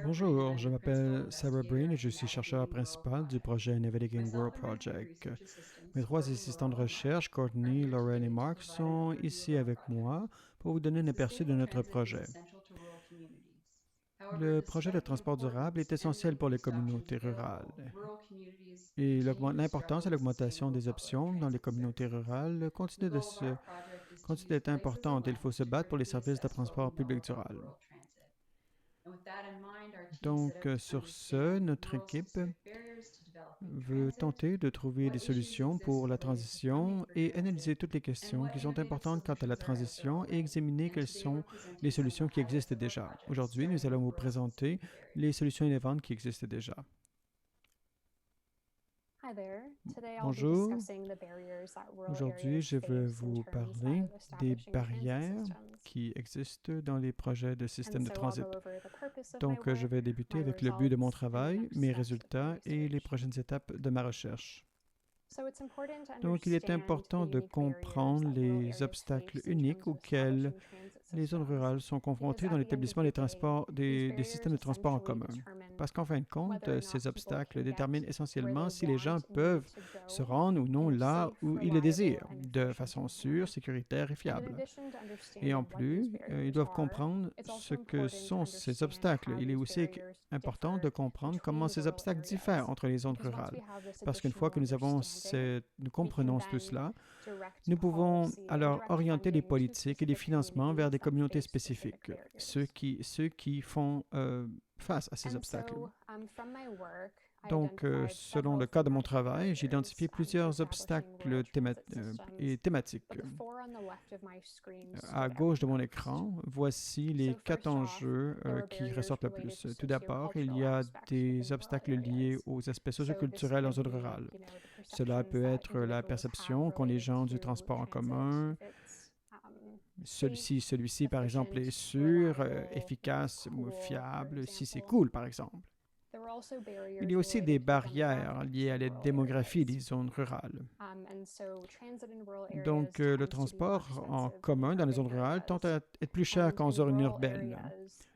Bonjour, je m'appelle Sarah Breen et je suis chercheur principal du projet Navigating World Project. Mes trois assistants de recherche, Courtney, Lauren et Mark, sont ici avec moi pour vous donner un aperçu de notre projet. Le projet de transport durable est essentiel pour les communautés rurales et l'importance et l'augmentation des options dans les communautés rurales continue d'être importante et il faut se battre pour les services de transport public durable. Donc, sur ce, notre équipe veut tenter de trouver des solutions pour la transition et analyser toutes les questions qui sont importantes quant à la transition et examiner quelles sont les solutions qui existent déjà. Aujourd'hui, nous allons vous présenter les solutions innovantes qui existent déjà. Bonjour. Aujourd'hui, je vais vous parler des barrières qui existent dans les projets de système de transit. Donc, je vais débuter avec le but de mon travail, mes résultats et les prochaines étapes de ma recherche. Donc, il est important de comprendre les obstacles uniques auxquels les zones rurales sont confrontées dans l'établissement des systèmes de transport en commun. Parce qu'en fin de compte, ces obstacles déterminent essentiellement si les gens peuvent se rendre ou non là où ils le désirent, de façon sûre, sécuritaire et fiable. Et en plus, ils doivent comprendre ce que sont ces obstacles. Il est aussi important de comprendre comment ces obstacles diffèrent entre les zones rurales. Parce qu'une fois que nous comprenons tout cela, nous pouvons alors orienter les politiques et les financements vers des communautés spécifiques, ceux qui font face à ces obstacles. Donc, selon le cas de mon travail, j'ai identifié plusieurs obstacles thématiques. À gauche de mon écran, voici les quatre enjeux qui ressortent le plus. Tout d'abord, il y a des obstacles liés aux aspects socioculturels en zone rurale. Cela peut être la perception qu'ont les gens du transport en commun. Celui-ci, par exemple, est sûr, efficace ou fiable, si c'est cool, par exemple. Il y a aussi des barrières liées à la démographie des zones rurales. Donc, le transport en commun dans les zones rurales tend à être plus cher qu'en zone urbaine.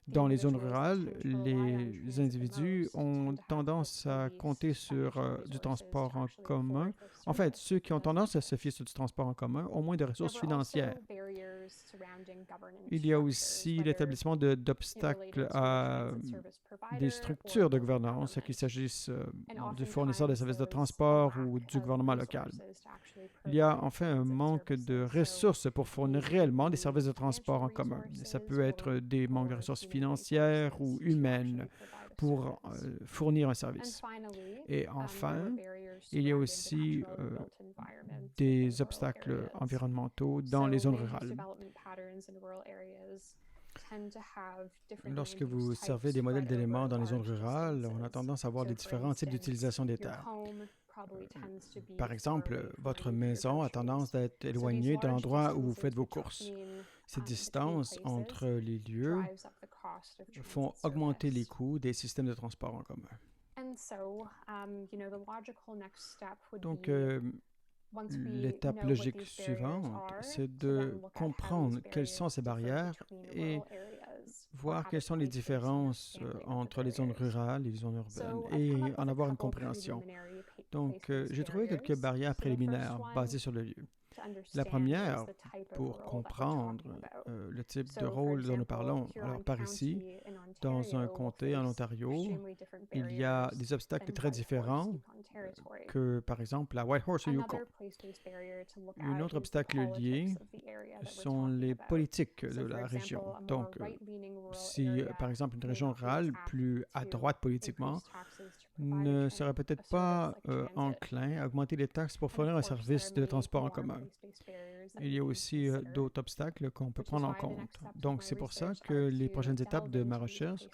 Dans les zones rurales, les individus ont tendance à compter sur du transport en commun. En fait, ceux qui ont tendance à se fier sur du transport en commun ont moins de ressources financières. Il y a aussi l'établissement d'obstacles à des structures de gouvernance, qu'il s'agisse du fournisseur de services de transport ou du gouvernement local. Il y a enfin un manque de ressources pour fournir réellement des services de transport en commun. Ça peut être des manques de ressources financières ou humaines pour fournir un service. Et enfin, il y a aussi des obstacles environnementaux dans les zones rurales. Lorsque vous servez des modèles d'éléments dans les zones rurales, on a tendance à voir les différents types d'utilisation des terres. Par exemple, votre maison a tendance d'être éloignée de l'endroit où vous faites vos courses. Ces distances entre les lieux font augmenter les coûts des systèmes de transport en commun. Donc, l'étape logique suivante, c'est de comprendre quelles sont ces barrières et voir quelles sont les différences entre les zones rurales et les zones urbaines et en avoir une compréhension. Donc, j'ai trouvé quelques barrières préliminaires basées sur le lieu. La première, pour comprendre le type de rôle dont nous parlons. Alors, par ici, dans un comté en Ontario, il y a des obstacles très différents que, par exemple, à Whitehorse au Yukon. Un autre obstacle lié sont les politiques de la région. Donc, si, par exemple, une région rurale plus à droite politiquement ne serait peut-être pas enclin à augmenter les taxes pour fournir un service de transport en commun. Il y a aussi d'autres obstacles qu'on peut prendre en compte. Donc, c'est pour ça que les prochaines étapes de ma recherche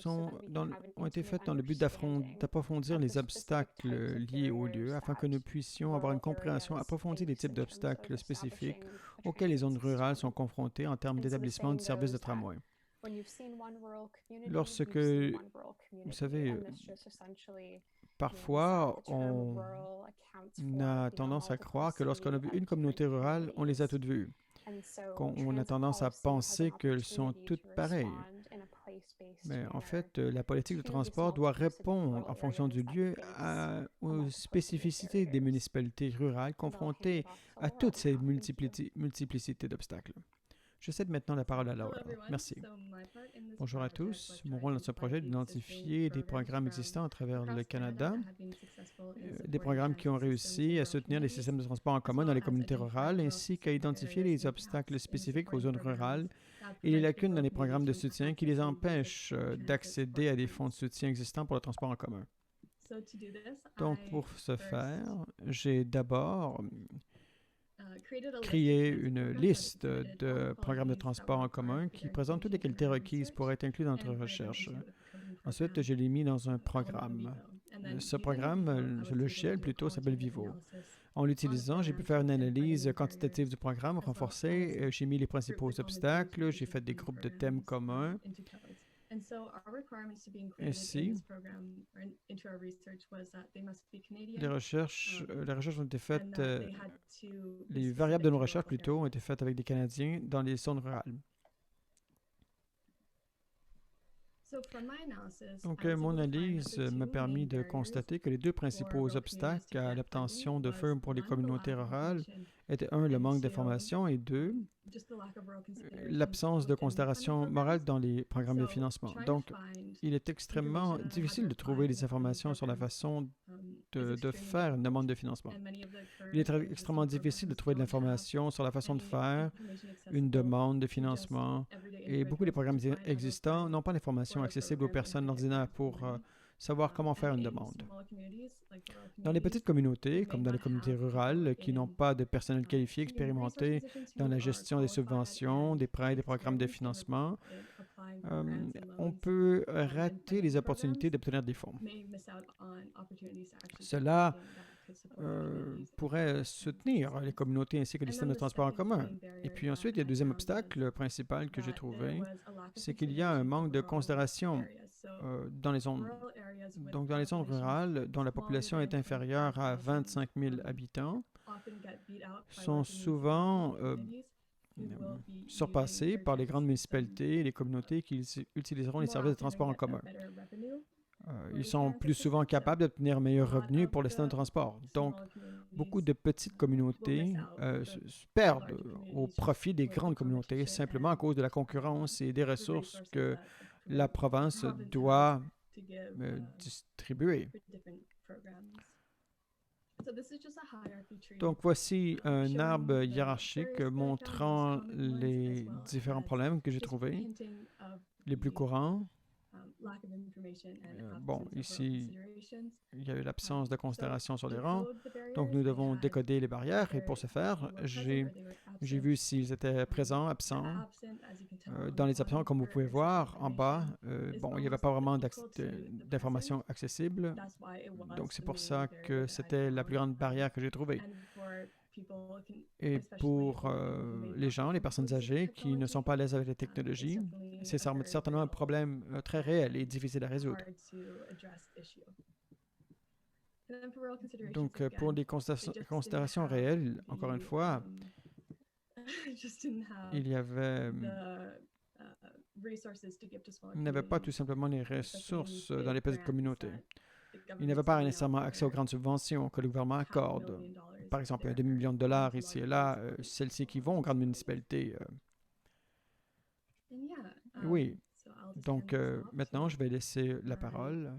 ont été faites dans le but d'approfondir les obstacles liés au lieu afin que nous puissions avoir une compréhension approfondie des types d'obstacles spécifiques auxquels les zones rurales sont confrontées en termes d'établissement de services de tramway. Lorsque, vous savez, parfois, on a tendance à croire que lorsqu'on a vu une communauté rurale, on les a toutes vues. On a tendance à penser qu'elles sont toutes pareilles. Mais en fait, la politique de transport doit répondre en fonction du lieu aux spécificités des municipalités rurales confrontées à toutes ces multiplicités d'obstacles. Je cède maintenant la parole à Laura. Merci. Bonjour à tous. Mon rôle dans ce projet est d'identifier des programmes existants à travers le Canada, des programmes qui ont réussi à soutenir les systèmes de transport en commun dans les communautés rurales, ainsi qu'à identifier les obstacles spécifiques aux zones rurales et les lacunes dans les programmes de soutien qui les empêchent d'accéder à des fonds de soutien existants pour le transport en commun. Donc, pour ce faire, j'ai d'abord créé une liste de programmes de transport en commun qui présentent toutes les qualités requises pour être inclus dans notre recherche. Ensuite, je l'ai mis dans un programme. Ce programme, ce logiciel plutôt, s'appelle Vivo. En l'utilisant, j'ai pu faire une analyse quantitative du programme renforcée. J'ai mis les principaux obstacles, j'ai fait des groupes de thèmes communs. Ainsi, les recherches ont été faites, les variables de nos recherches plutôt ont été faites avec des Canadiens dans les zones rurales. Donc, mon analyse m'a permis de constater que les deux principaux obstacles à l'obtention de fonds pour les communautés rurales étaient, un, le manque d'information et deux, l'absence de considération morale dans les programmes de financement. Donc, il est extrêmement difficile de trouver des informations sur la façon de faire une demande de financement. Il est extrêmement difficile de trouver de l'information sur la façon de faire une demande de financement et beaucoup des programmes existants n'ont pas d'informations accessibles aux personnes ordinaires pour savoir comment faire une demande. Dans les petites communautés, comme dans les communautés rurales, qui n'ont pas de personnel qualifié expérimenté dans la gestion des subventions, des prêts, des programmes de financement, on peut rater les opportunités d'obtenir des fonds. Cela pourrait soutenir les communautés ainsi que les systèmes de transport en commun. Et puis ensuite, il y a le deuxième obstacle principal que j'ai trouvé, c'est qu'il y a un manque de considération dans les zones rurales dont la population est inférieure à 25 000 habitants, sont souvent surpassés par les grandes municipalités et les communautés qui utiliseront les services de transport en commun. Ils sont plus souvent capables d'obtenir un meilleur revenu pour les systèmes de transport. Donc, beaucoup de petites communautés se perdent au profit des grandes communautés simplement à cause de la concurrence et des ressources que la province doit distribuer. Donc, voici un arbre hiérarchique montrant les différents problèmes que j'ai trouvés, les plus courants. Bon, ici, il y a eu l'absence de considération sur les rangs, donc nous devons décoder les barrières et pour ce faire, j'ai vu s'ils étaient présents, absents. Dans les options, comme vous pouvez voir en bas, bon, il n'y avait pas vraiment d'informations accessibles, donc c'est pour ça que c'était la plus grande barrière que j'ai trouvée. Et pour les gens, les personnes âgées qui ne sont pas à l'aise avec la technologie, c'est certainement un problème très réel et difficile à résoudre. Donc, pour les considérations réelles, encore une fois, il n'avait pas tout simplement les ressources dans les petites communautés. Il n'avait pas nécessairement accès aux grandes subventions que le gouvernement accorde. Par exemple, un demi-million de dollars ici et là, celles-ci qui vont aux grandes municipalités. Oui. Donc, maintenant, je vais laisser la parole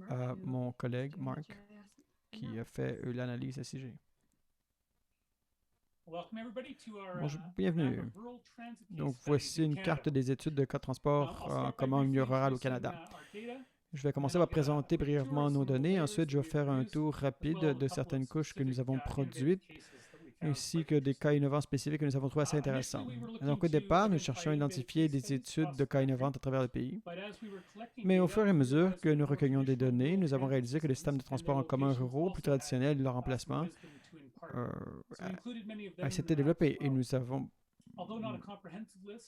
à mon collègue Mark, qui a fait l'analyse SIG. Bonjour, bienvenue. Donc, voici une carte des études de cas de transport en commun au milieu rural au Canada. Je vais commencer par présenter brièvement nos données. Ensuite, je vais faire un tour rapide de certaines couches que nous avons produites, ainsi que des cas innovants spécifiques que nous avons trouvés assez intéressants. Donc, au départ, nous cherchions à identifier des études de cas innovants à travers le pays. Mais au fur et à mesure que nous recueillions des données, nous avons réalisé que les systèmes de transport en commun ruraux plus traditionnels et leur emplacement s'étaient développés et nous avons...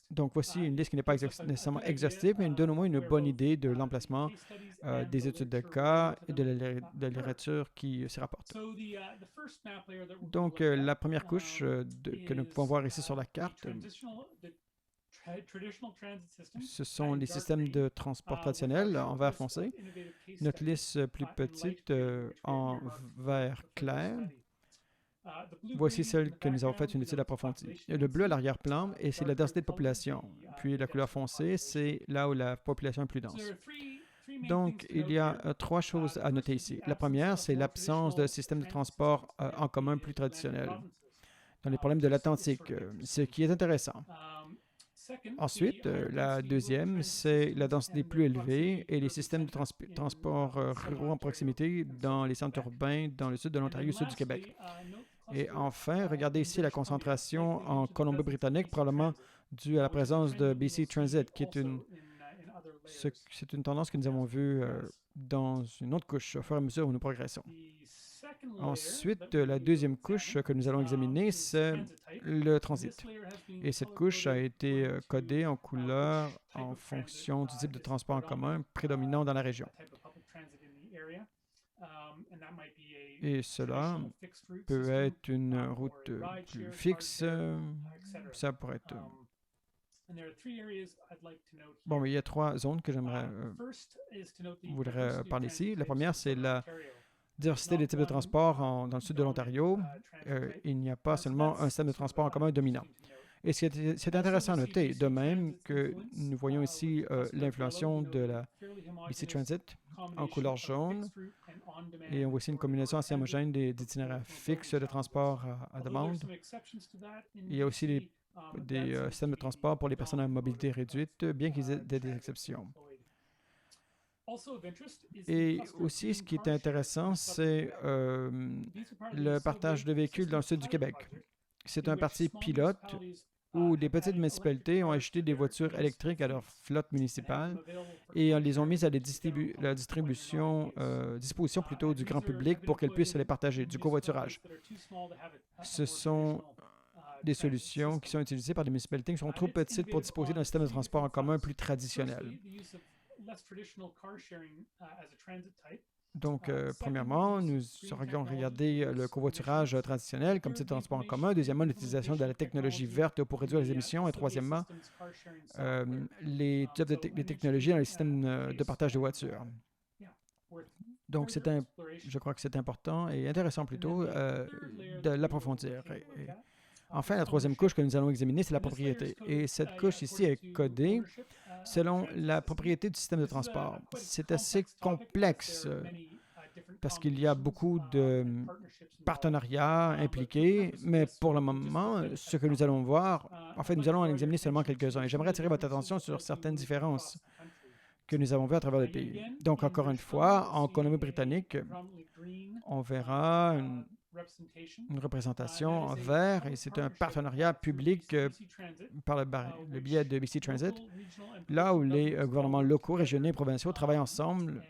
Donc, voici une liste qui n'est pas nécessairement exhaustive, mais elle donne au moins une bonne idée de l'emplacement des études de cas et de la littérature qui s'y rapporte. Donc, la première couche que nous pouvons voir ici sur la carte Ce sont les systèmes de transport traditionnels en vert foncé. Notre liste plus petite en vert clair. Voici celle que nous avons fait une étude approfondie. Le bleu à l'arrière-plan, et c'est la densité de population. Puis la couleur foncée, c'est là où la population est plus dense. Donc, il y a trois choses à noter ici. La première, c'est l'absence de système de transport en commun plus traditionnel dans les problèmes de l'Atlantique, ce qui est intéressant. Ensuite, la deuxième, c'est la densité plus élevée et les systèmes de transport ruraux en proximité dans les centres urbains dans le sud de l'Ontario et le sud du Québec. Et enfin, regardez ici la concentration en Colombie-Britannique, probablement due à la présence de BC Transit, qui est c'est une tendance que nous avons vue dans une autre couche au fur et à mesure où nous progressons. Ensuite, la deuxième couche que nous allons examiner, c'est le transit. Et cette couche a été codée en couleur en fonction du type de transport en commun prédominant dans la région. Et cela peut être une route plus fixe, ça pourrait être... Bon, mais il y a trois zones que voudrais parler ici. La première, c'est la diversité des types de transport dans le sud de l'Ontario. Il n'y a pas seulement un système de transport en commun dominant. Et c'est intéressant à noter, de même que nous voyons ici l'influence de la BC Transit en couleur jaune, et on voit aussi une combinaison assez homogène des itinéraires fixes de transport à demande. Il y a aussi des systèmes de transport pour les personnes à mobilité réduite, bien qu'ils aient des exceptions. Et aussi, ce qui est intéressant, c'est le partage de véhicules dans le sud du Québec. C'est un parti pilote où des petites municipalités ont acheté des voitures électriques à leur flotte municipale et les ont mises à la disposition plutôt du grand public pour qu'elles puissent les partager, du covoiturage. Ce sont des solutions qui sont utilisées par des municipalités qui sont trop petites pour disposer d'un système de transport en commun plus traditionnel. Donc, premièrement, nous aurions regardé le covoiturage traditionnel comme type de transport en commun. Deuxièmement, l'utilisation de la technologie verte pour réduire les émissions. Et troisièmement, les technologies dans les systèmes de partage de voitures. Donc, je crois que c'est important et intéressant plutôt de l'approfondir. Enfin, la troisième couche que nous allons examiner, c'est la propriété. Et cette couche ici est codée selon la propriété du système de transport. C'est assez complexe parce qu'il y a beaucoup de partenariats impliqués, mais pour le moment, ce que nous allons voir, en fait, nous allons en examiner seulement quelques-uns. Et j'aimerais attirer votre attention sur certaines différences que nous avons vues à travers le pays. Donc, encore une fois, en Colombie-Britannique, on verra une représentation en vert, et c'est un partenariat public par le biais de BC Transit, là où les gouvernements locaux, régionaux et provinciaux travaillent ensemble.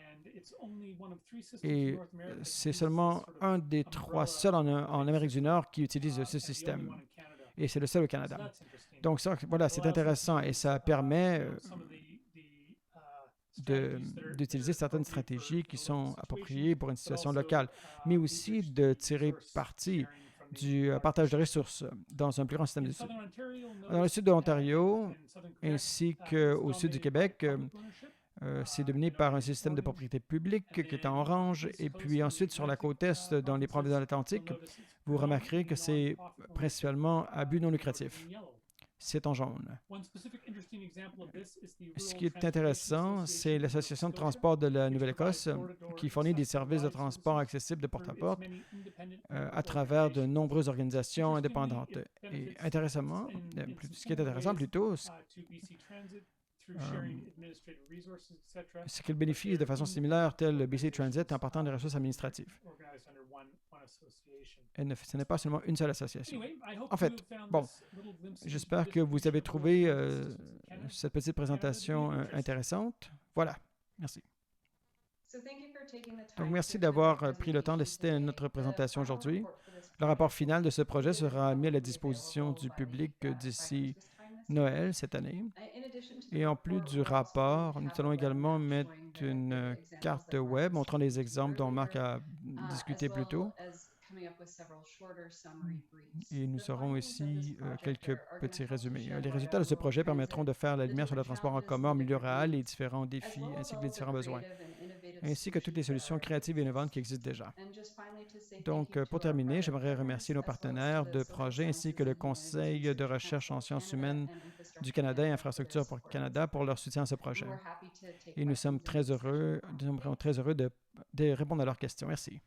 Et c'est seulement un des trois seuls en Amérique du Nord qui utilise ce système. Et c'est le seul au Canada. Donc, ça, voilà, c'est intéressant et ça permet d'utiliser certaines stratégies qui sont appropriées pour une situation locale, mais aussi de tirer parti du partage de ressources dans un plus grand système du Sud. Dans le sud de l'Ontario, ainsi qu'au sud du Québec, c'est dominé par un système de propriété publique qui est en orange, et puis ensuite sur la côte est, dans les provinces de l'Atlantique, vous remarquerez que c'est principalement à but non lucratif. C'est en jaune. Ce qui est intéressant, c'est l'Association de transport de la Nouvelle-Écosse qui fournit des services de transport accessibles de porte-à-porte à travers de nombreuses organisations indépendantes. Et intéressamment, ce qui est intéressant plutôt, c'est qu'elle bénéficie de façon similaire, tel le BC Transit, en partant des ressources administratives. Et ce n'est pas seulement une seule association. En fait, bon, j'espère que vous avez trouvé cette petite présentation intéressante. Voilà, merci. Donc, merci d'avoir pris le temps d'assister à notre présentation aujourd'hui. Le rapport final de ce projet sera mis à la disposition du public d'ici Noël cette année. Et en plus du rapport, nous allons également mettre une carte web montrant les exemples dont Marc a discuté plus tôt. Et nous aurons aussi quelques petits résumés. Les résultats de ce projet permettront de faire la lumière sur le transport en commun en milieu rural, les différents défis ainsi que les différents besoins, ainsi que toutes les solutions créatives et innovantes qui existent déjà. Donc, pour terminer, j'aimerais remercier nos partenaires de projet ainsi que le Conseil de recherche en sciences humaines du Canada et Infrastructure pour Canada pour leur soutien à ce projet. Et nous sommes très heureux de répondre à leurs questions. Merci.